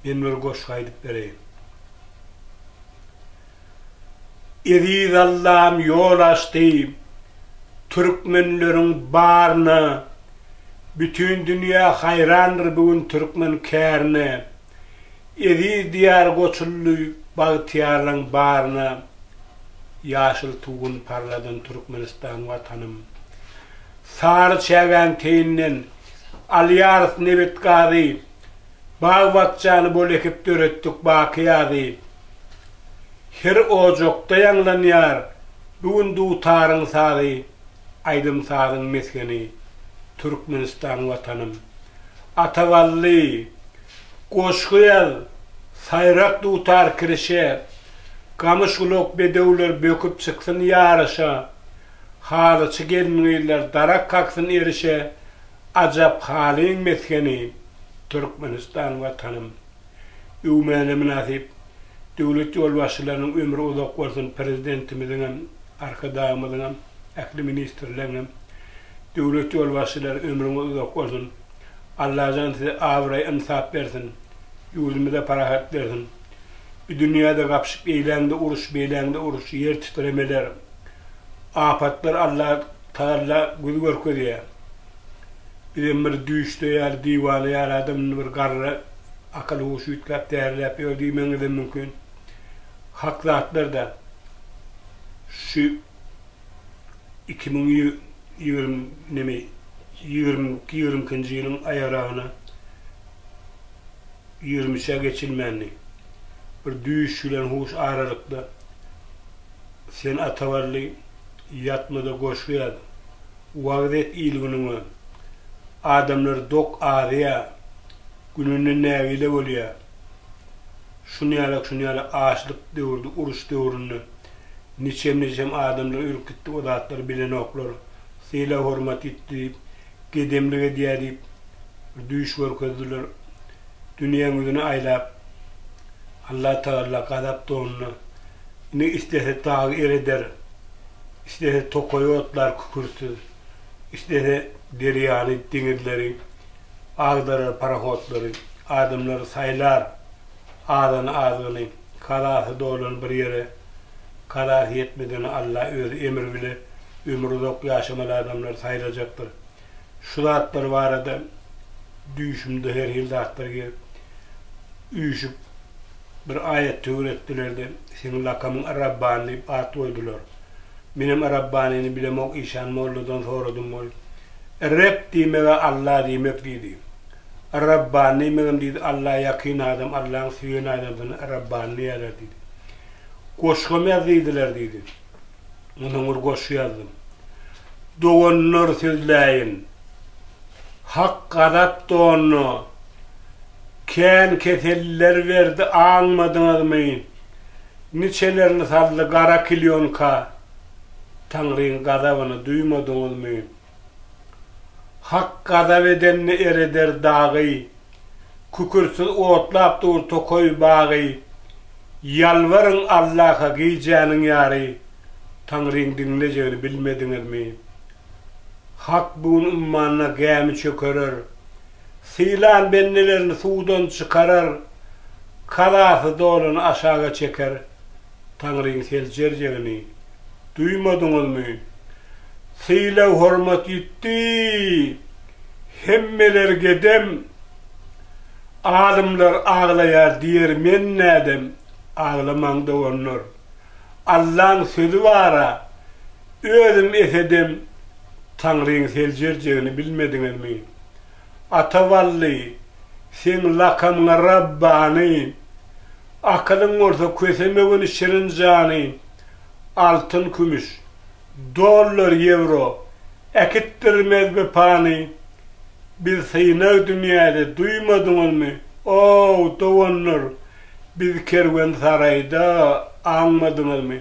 Ben bir goşku aydıp vereyim. Ediz Allah'ım yol açtı, Türkmenlerin barına, bütün dünya hayrandır bugün Türkmen kärine. Ediz diyar goçullu Bağtiyar'ın barına, yaşıl tuğun parladın Türkmenistan vatanım. Sarı çägen teyinden, Aliyarıs Nebet Gazi, Bağbatcanı bol ekip dörettik Bakıyazi. Her ocakta yanlanıyar, bugün dutarın sadı, aydım sadın meskeni, Türkmenistan vatanım. Atavallı, koşkuyal, sayrak dutar kirişe, kamışkuluk bedevler böküp çıksın yarışa, halıçı gelmeyler darak kaksın erişe, acap halin meskeni, Türkmenistan vatanım. Ümene münasip, devlet yol başçılarının ömrü uzak olsun, prezidentimizin, arkadaşımızın, ekli ministerlerinin, devlet yol başçıları ömrü uzak olsun. Allah'ın size avrayı insaf versin, yüzümüze parahat versin. Bir dünyada kapışıp eğlendi uruş, yer titremeler, afatlar Allah Teala göz görkü diye. Bir bir düştü yer, divanı yer, adamın bir garra, akıl hoşu yüklap, değerlep, öldüğümeniz de mümkün. Haklatlar da şu 2020 yılın ayarağına 20'şe geçilmenli. Bir düşülen hoş aralıkta sen atavarlı yatmada koşuyadı. Vagdet ilgününü adamlar dok ağrıya gününün neviyle oluyor. Şunu yalak ağaçlık devirdi, uruş devirini niçem adamlar ürküttü, o dağıtları bilen oklar seyla hormat etti, gedemliğe diyadip düş görkediler, dünyanın yüzünü aylap Allah Teala kadap doğunlu ne istese dağı ereder, istese tokoyu otlar kukursuz, istese deryanı, denizleri, ağları, parahodları, adımları saylar, ağzını, kadası doğulan bir yere, kadası yetmediğini Allah öz emir bile, ömrü uzak yaşamalı adamlar sayılacaktır. Şu zatlar var da, düşümde her yıl zatlar gelip, üyüşüp, bir ayet öğrettiler de, senin lakamın Rabbani deyip at koydular. Benim Rabbani'ni bilemek işan molladan sordum ol. Rab diyme ve Allah demek dedi. Rabbani meyem dedi, Allah yakın adam, Allah'ın süyen adamdan Rabbani yarar dedi. Koşkum yazdılar dedi. Onun koşu yazdım. Doğunur sözleyin. Hak kadap doğunu. Ken keseller verdi, anmadınız mı? Niçelerini saldı kara kilyonka. Tanrı'nın gadavını duymadınız mı? Hak gadav edenini ereder dağı. Kukursuz otlap dur tokoy bağı. Yalvarın Allah'a giyeceğinin yarı. Tanrı'nın dinleyeceğini bilmediniz mi? Hak bunun ummanına gemi çökerir. Silan bennelerini sudan çıkarır. Kalası dolunu aşağı çeker. Tanrı'nın selcerceğini duymadınız mı? Sila hormat etti. Hemmeler gedem. Alimler ağlayar diyer men nedem. Ağlaman da onlar. Allah'ın sözü vara. Özüm efedim. Tanrı'nın selcerceğini bilmediniz mi? Atavallı, sen lakamına Rabbani, akılın orta kösemeğini şirincani, altın kümüş, dolar, euro, ekittirmez be pani, biz sıyınak dünyada duymadınız mı? Oo, doğanlar, biz kervansarayda anmadınız mı?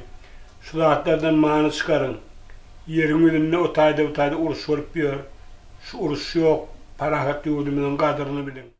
Şu zatlardan mani çıkarın, yerin önüne otayda uruş olup diyor, şu uruş yok. Parahat yurdumuzun kadrını bilin.